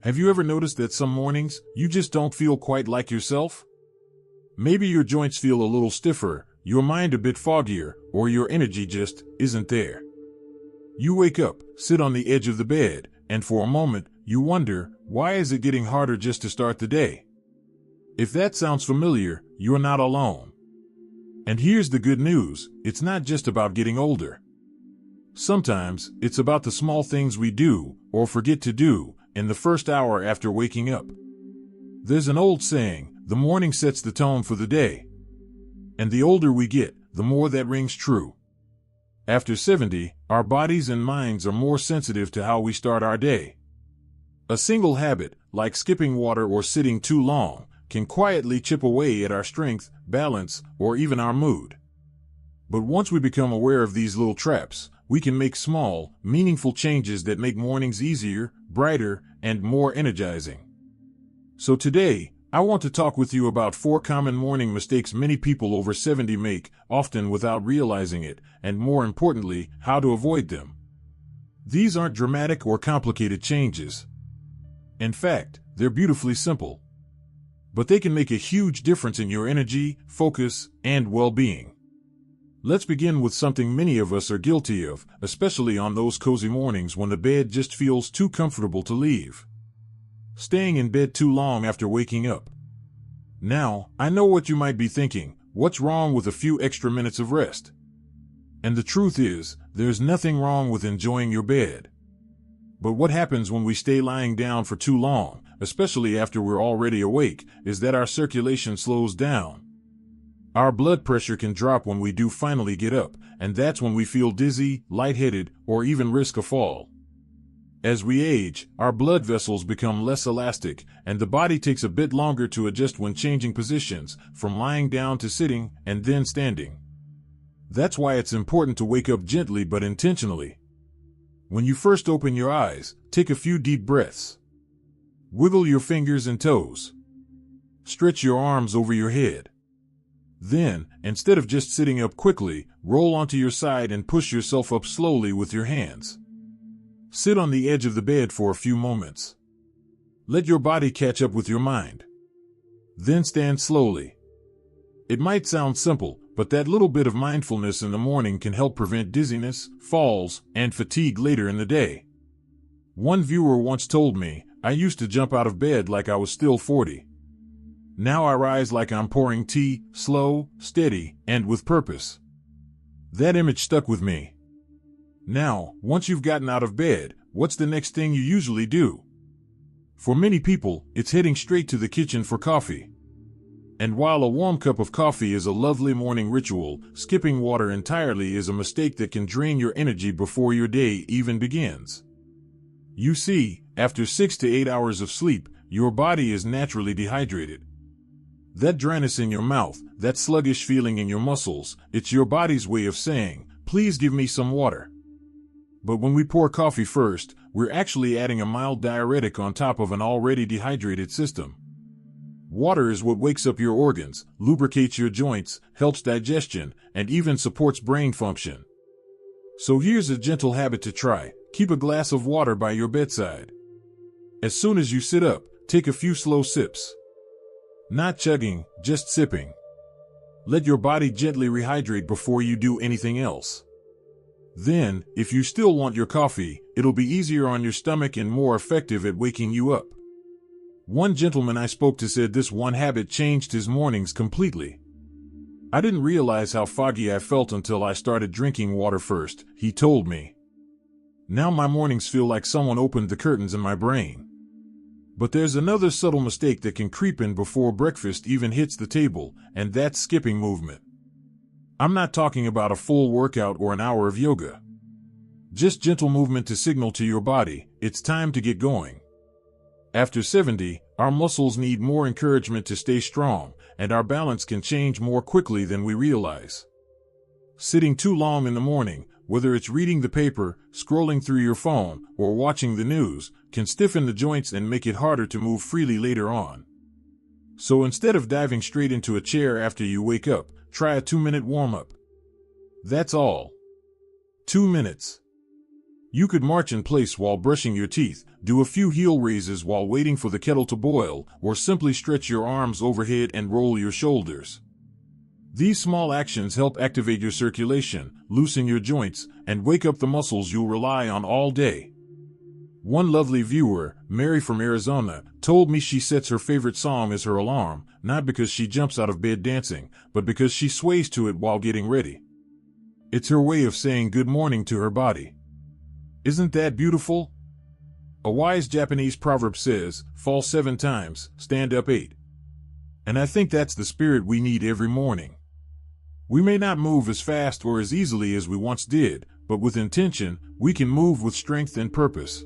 Have you ever noticed that some mornings you just don't feel quite like yourself? Maybe your joints feel a little stiffer, your mind a bit foggier, or your energy just isn't there. You wake up, sit on the edge of the bed, and for a moment, you wonder, why is it getting harder just to start the day? If that sounds familiar, you're not alone. And here's the good news, it's not just about getting older. Sometimes, it's about the small things we do, or forget to do, in the first hour after waking up. There's an old saying, the morning sets the tone for the day. And the older we get, the more that rings true. After 70, our bodies and minds are more sensitive to how we start our day. A single habit, like skipping water or sitting too long, can quietly chip away at our strength, balance, or even our mood. But once we become aware of these little traps, we can make small, meaningful changes that make mornings easier, brighter, and more energizing. So today, I want to talk with you about 4 common morning mistakes many people over 70 make, often without realizing it, and more importantly, how to avoid them. These aren't dramatic or complicated changes. In fact, they're beautifully simple. But they can make a huge difference in your energy, focus, and well-being. Let's begin with something many of us are guilty of, especially on those cozy mornings when the bed just feels too comfortable to leave. Staying in bed too long after waking up. Now, I know what you might be thinking, what's wrong with a few extra minutes of rest? And the truth is, there's nothing wrong with enjoying your bed. But what happens when we stay lying down for too long, especially after we're already awake, is that our circulation slows down. Our blood pressure can drop when we do finally get up, and that's when we feel dizzy, lightheaded, or even risk a fall. As we age, our blood vessels become less elastic, and the body takes a bit longer to adjust when changing positions, from lying down to sitting, and then standing. That's why it's important to wake up gently but intentionally. When you first open your eyes, take a few deep breaths. Wiggle your fingers and toes. Stretch your arms over your head. Then, instead of just sitting up quickly, roll onto your side and push yourself up slowly with your hands. Sit on the edge of the bed for a few moments. Let your body catch up with your mind. Then stand slowly. It might sound simple, but that little bit of mindfulness in the morning can help prevent dizziness, falls, and fatigue later in the day. One viewer once told me, I used to jump out of bed like I was still 40. Now I rise like I'm pouring tea, slow, steady, and with purpose. That image stuck with me. Now, once you've gotten out of bed, what's the next thing you usually do? For many people, it's heading straight to the kitchen for coffee. And while a warm cup of coffee is a lovely morning ritual, skipping water entirely is a mistake that can drain your energy before your day even begins. You see, after 6 to 8 hours of sleep, your body is naturally dehydrated. That dryness in your mouth, that sluggish feeling in your muscles, it's your body's way of saying, please give me some water. But when we pour coffee first, we're actually adding a mild diuretic on top of an already dehydrated system. Water is what wakes up your organs, lubricates your joints, helps digestion, and even supports brain function. So here's a gentle habit to try. Keep a glass of water by your bedside. As soon as you sit up, take a few slow sips. Not chugging, just sipping. Let your body gently rehydrate before you do anything else. Then, if you still want your coffee, it'll be easier on your stomach and more effective at waking you up. One gentleman I spoke to said this one habit changed his mornings completely. I didn't realize how foggy I felt until I started drinking water first, he told me. Now my mornings feel like someone opened the curtains in my brain. But there's another subtle mistake that can creep in before breakfast even hits the table, and that's skipping movement. I'm not talking about a full workout or an hour of yoga. Just gentle movement to signal to your body, it's time to get going. After 70, our muscles need more encouragement to stay strong, and our balance can change more quickly than we realize. Sitting too long in the morning, whether it's reading the paper, scrolling through your phone, or watching the news, can stiffen the joints and make it harder to move freely later on. So instead of diving straight into a chair after you wake up, try a 2-minute warm-up. That's all. 2 minutes. You could march in place while brushing your teeth, do a few heel raises while waiting for the kettle to boil, or simply stretch your arms overhead and roll your shoulders. These small actions help activate your circulation, loosen your joints, and wake up the muscles you'll rely on all day. One lovely viewer, Mary from Arizona, told me she sets her favorite song as her alarm, not because she jumps out of bed dancing, but because she sways to it while getting ready. It's her way of saying good morning to her body. Isn't that beautiful? A wise Japanese proverb says, fall 7 times, stand up 8. And I think that's the spirit we need every morning. We may not move as fast or as easily as we once did, but with intention, we can move with strength and purpose.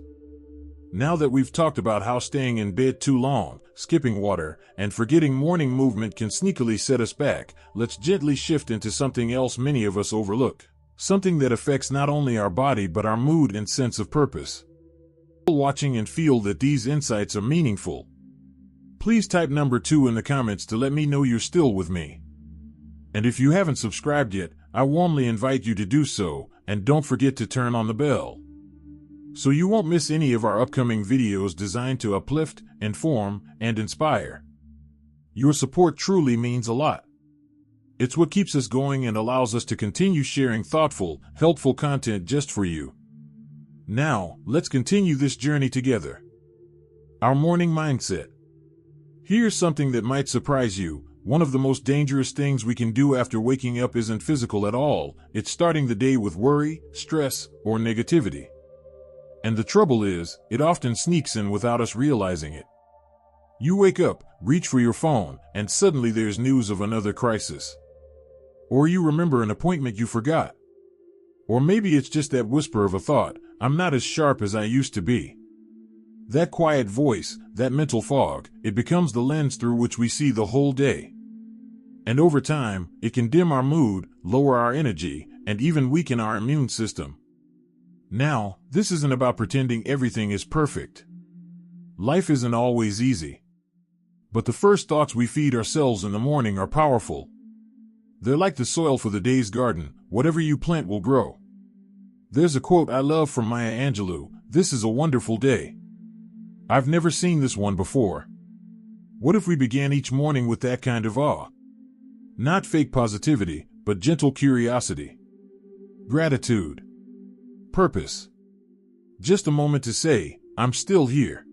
Now that we've talked about how staying in bed too long, skipping water, and forgetting morning movement can sneakily set us back, let's gently shift into something else many of us overlook. Something that affects not only our body but our mood and sense of purpose. Watching and feel that these insights are meaningful. Please type number 2 in the comments to let me know you're still with me. And if you haven't subscribed yet, I warmly invite you to do so, and don't forget to turn on the bell, so you won't miss any of our upcoming videos designed to uplift, inform, and inspire. Your support truly means a lot. It's what keeps us going and allows us to continue sharing thoughtful, helpful content just for you. Now, let's continue this journey together. Our morning mindset. Here's something that might surprise you. One of the most dangerous things we can do after waking up isn't physical at all. It's starting the day with worry, stress, or negativity. And the trouble is, it often sneaks in without us realizing it. You wake up, reach for your phone, and suddenly there's news of another crisis. Or you remember an appointment you forgot. Or maybe it's just that whisper of a thought, I'm not as sharp as I used to be. That quiet voice, that mental fog, it becomes the lens through which we see the whole day. And over time, it can dim our mood, lower our energy, and even weaken our immune system. Now, this isn't about pretending everything is perfect. Life isn't always easy. But the first thoughts we feed ourselves in the morning are powerful. They're like the soil for the day's garden. Whatever you plant will grow. There's a quote I love from Maya Angelou, "This is a wonderful day." I've never seen this one before. What if we began each morning with that kind of awe? Not fake positivity, but gentle curiosity. Gratitude. Purpose. Just a moment to say, I'm still here.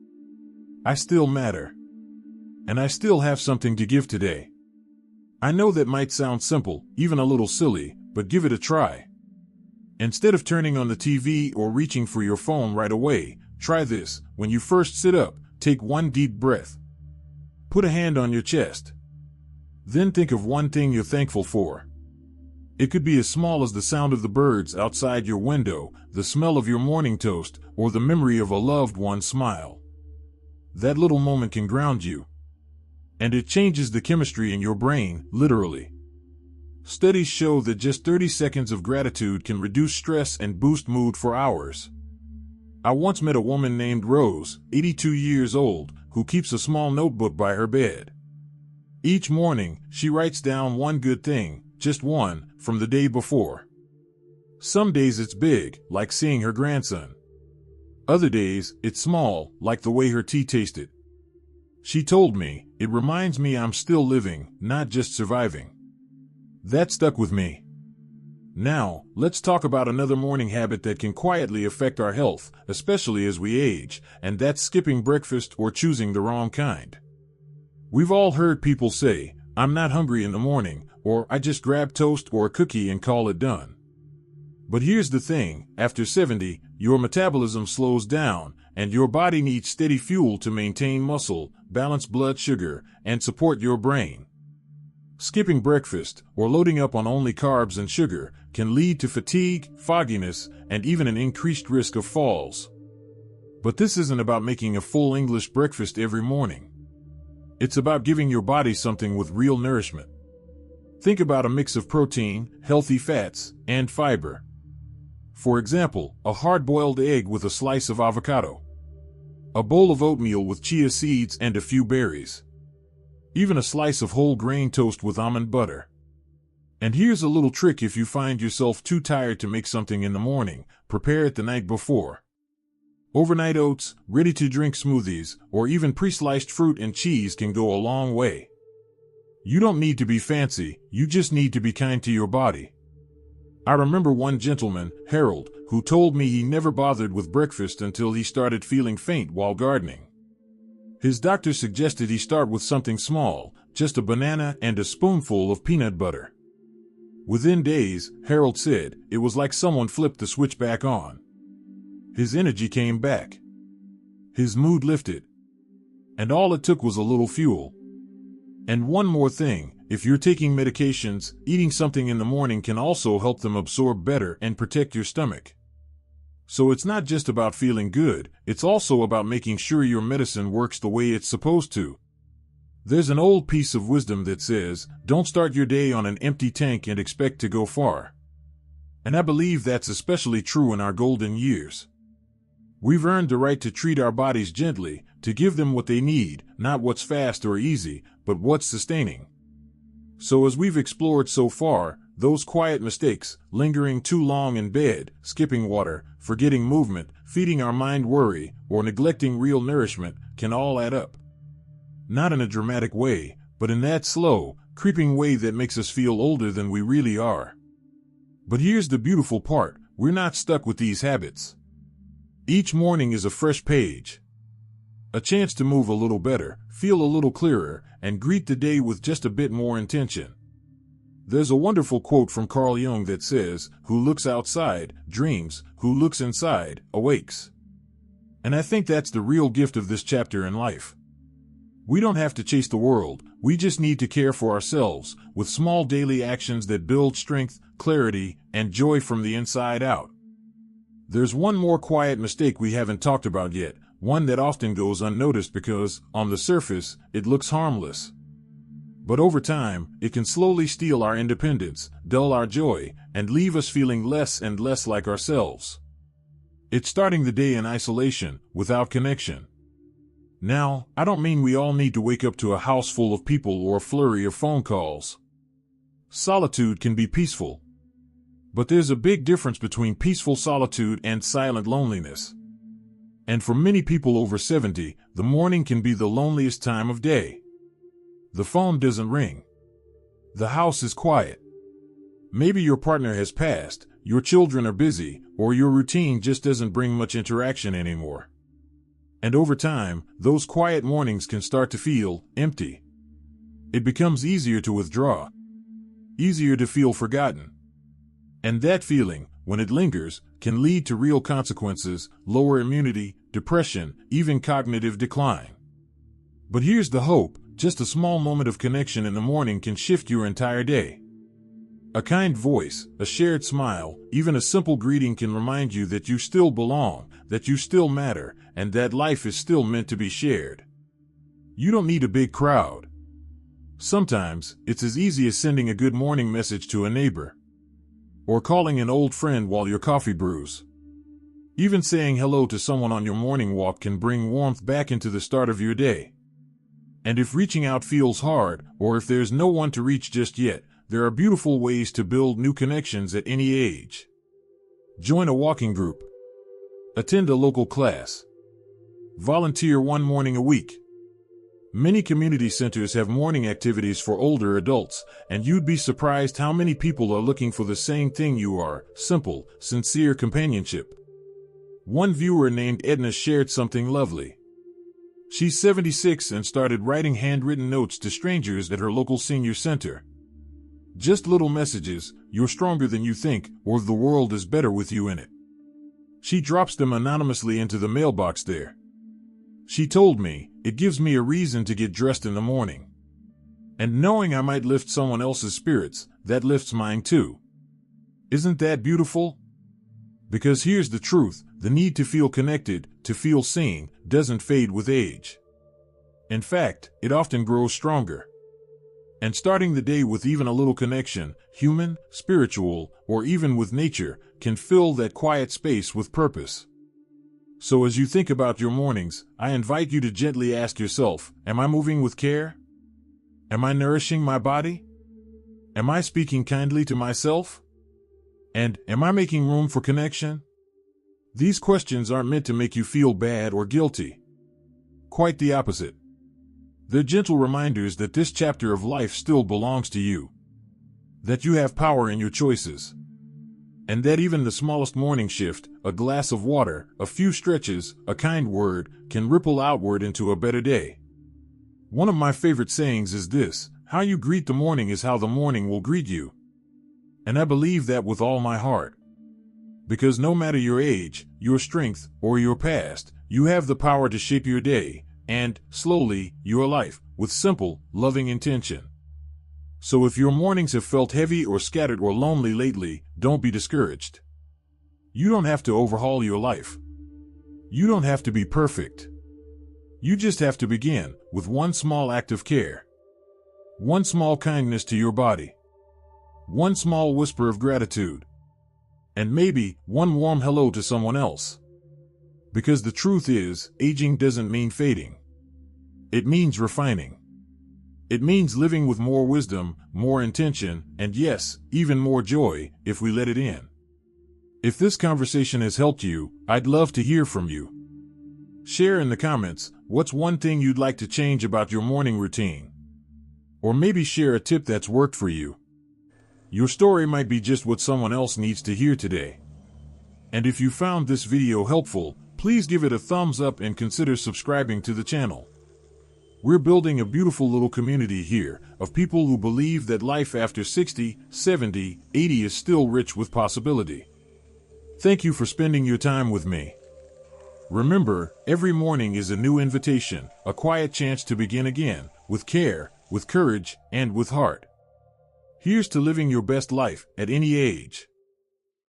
I still matter. And I still have something to give today. I know that might sound simple, even a little silly, but give it a try. Instead of turning on the TV or reaching for your phone right away, try this. When you first sit up, take one deep breath. Put a hand on your chest. Then think of one thing you're thankful for. It could be as small as the sound of the birds outside your window, the smell of your morning toast, or the memory of a loved one's smile. That little moment can ground you. And it changes the chemistry in your brain, literally. Studies show that just 30 seconds of gratitude can reduce stress and boost mood for hours. I once met a woman named Rose, 82 years old, who keeps a small notebook by her bed. Each morning, she writes down one good thing, just one, from the day before. Some days it's big, like seeing her grandson. Other days, it's small, like the way her tea tasted. She told me, it reminds me I'm still living, not just surviving. That stuck with me. Now, let's talk about another morning habit that can quietly affect our health, especially as we age, and that's skipping breakfast or choosing the wrong kind. We've all heard people say, I'm not hungry in the morning, or I just grab toast or a cookie and call it done. But here's the thing, after 70, your metabolism slows down, and your body needs steady fuel to maintain muscle, balance blood sugar, and support your brain. Skipping breakfast, or loading up on only carbs and sugar, can lead to fatigue, fogginess, and even an increased risk of falls. But this isn't about making a full English breakfast every morning. It's about giving your body something with real nourishment. Think about a mix of protein, healthy fats, and fiber. For example, a hard-boiled egg with a slice of avocado. A bowl of oatmeal with chia seeds and a few berries. Even a slice of whole grain toast with almond butter. And here's a little trick: if you find yourself too tired to make something in the morning, prepare it the night before. Overnight oats, ready-to-drink smoothies, or even pre-sliced fruit and cheese can go a long way. You don't need to be fancy, you just need to be kind to your body. I remember one gentleman, Harold, who told me he never bothered with breakfast until he started feeling faint while gardening. His doctor suggested he start with something small, just a banana and a spoonful of peanut butter. Within days, Harold said, it was like someone flipped the switch back on. His energy came back. His mood lifted. And all it took was a little fuel. And one more thing, if you're taking medications, eating something in the morning can also help them absorb better and protect your stomach. So it's not just about feeling good, it's also about making sure your medicine works the way it's supposed to. There's an old piece of wisdom that says, don't start your day on an empty tank and expect to go far. And I believe that's especially true in our golden years. We've earned the right to treat our bodies gently, to give them what they need, not what's fast or easy, but what's sustaining. So as we've explored so far, those quiet mistakes, lingering too long in bed, skipping water, forgetting movement, feeding our mind worry, or neglecting real nourishment, can all add up. Not in a dramatic way, but in that slow, creeping way that makes us feel older than we really are. But here's the beautiful part, we're not stuck with these habits. Each morning is a fresh page. A chance to move a little better, feel a little clearer, and greet the day with just a bit more intention. There's a wonderful quote from Carl Jung that says, "Who looks outside, dreams, who looks inside, awakes." And I think that's the real gift of this chapter in life. We don't have to chase the world, we just need to care for ourselves, with small daily actions that build strength, clarity, and joy from the inside out. There's one more quiet mistake we haven't talked about yet, one that often goes unnoticed because, on the surface, it looks harmless. But over time, it can slowly steal our independence, dull our joy, and leave us feeling less and less like ourselves. It's starting the day in isolation, without connection. Now, I don't mean we all need to wake up to a house full of people or a flurry of phone calls. Solitude can be peaceful. But there's a big difference between peaceful solitude and silent loneliness. And for many people over 70, the morning can be the loneliest time of day. The phone doesn't ring. The house is quiet. Maybe your partner has passed, your children are busy, or your routine just doesn't bring much interaction anymore. And over time, those quiet mornings can start to feel empty. It becomes easier to withdraw. Easier to feel forgotten. And that feeling, when it lingers, can lead to real consequences, lower immunity, depression, even cognitive decline. But here's the hope, just a small moment of connection in the morning can shift your entire day. A kind voice, a shared smile, even a simple greeting can remind you that you still belong, that you still matter, and that life is still meant to be shared. You don't need a big crowd. Sometimes, it's as easy as sending a good morning message to a neighbor. Or calling an old friend while your coffee brews. Even saying hello to someone on your morning walk can bring warmth back into the start of your day. And if reaching out feels hard, or if there's no one to reach just yet, there are beautiful ways to build new connections at any age. Join a walking group. Attend a local class. Volunteer one morning a week. Many community centers have morning activities for older adults, and you'd be surprised how many people are looking for the same thing you are: simple, sincere companionship. One viewer named Edna shared something lovely. She's 76 and started writing handwritten notes to strangers at her local senior center. Just little messages, "You're stronger than you think," or "The world is better with you in it." She drops them anonymously into the mailbox there. She told me, "It gives me a reason to get dressed in the morning. And knowing I might lift someone else's spirits, that lifts mine too." Isn't that beautiful? Because here's the truth, the need to feel connected, to feel seen, doesn't fade with age. In fact, it often grows stronger. And starting the day with even a little connection, human, spiritual, or even with nature, can fill that quiet space with purpose. So as you think about your mornings, I invite you to gently ask yourself, am I moving with care? Am I nourishing my body? Am I speaking kindly to myself? And am I making room for connection? These questions aren't meant to make you feel bad or guilty. Quite the opposite. They're gentle reminders that this chapter of life still belongs to you. That you have power in your choices. And that even the smallest morning shift, a glass of water, a few stretches, a kind word, can ripple outward into a better day. One of my favorite sayings is this: how you greet the morning is how the morning will greet you. And I believe that with all my heart. Because no matter your age, your strength, or your past, you have the power to shape your day, and, slowly, your life, with simple, loving intention. So if your mornings have felt heavy or scattered or lonely lately, don't be discouraged. You don't have to overhaul your life. You don't have to be perfect. You just have to begin, with one small act of care. One small kindness to your body. One small whisper of gratitude. And maybe, one warm hello to someone else. Because the truth is, aging doesn't mean fading. It means refining. It means living with more wisdom, more intention, and yes, even more joy, if we let it in. If this conversation has helped you, I'd love to hear from you. Share in the comments, what's one thing you'd like to change about your morning routine? Or maybe share a tip that's worked for you. Your story might be just what someone else needs to hear today. And if you found this video helpful, please give it a thumbs up and consider subscribing to the channel. We're building a beautiful little community here of people who believe that life after 60, 70, 80 is still rich with possibility. Thank you for spending your time with me. Remember, every morning is a new invitation, a quiet chance to begin again, with care, with courage, and with heart. Here's to living your best life at any age.